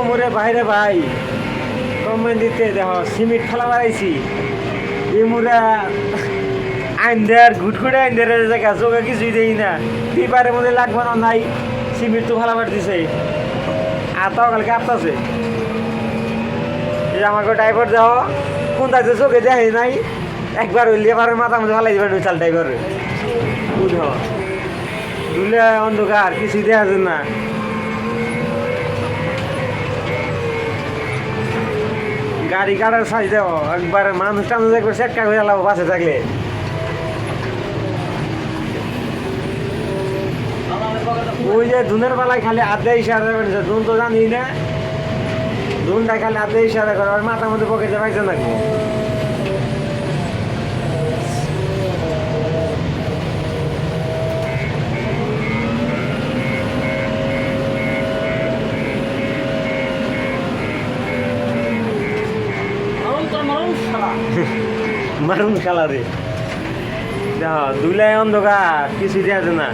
মোরে বাইরে ভাই কমেন্ট দিতে দেখো সিমেন্ট ফেলা বাড়াইছি এই মুরা আইন্দার ঘুটঘুটে আইন্দার জায়গা চোখে কিছুই দেই না পেপারের মধ্যে লাগবে না নাই সিমেন্ট তো ফেলা বাড় দিছে আর তাও কালকে আসতেছে এই আমাকে ড্রাইভার যাও কোন তাতে চোখে দেখে নাই একবার ওই লেবারের মাথার মধ্যে ফেলাই দিবেন ওই চাল ড্রাইভার বুঝো দুলে অন্ধকার কিছুই দেখা যায় না গাড়ি কাটার সাইজ দেবো একবার মানুষ টানুষ একবার সেটকা হয়ে গেল বাসে থাকলে ওই যে ধুনের বেলায় খালি আধে ইশারা করেছে ধুন তো জানি না ধুনটা খালি আধে ইশারা করে আর মাথার মধ্যে পকেটে পাইছে নাকবো মারুন শালা রে দেখো দুলাই অন্ধকার কিছু দেওয়া যায় না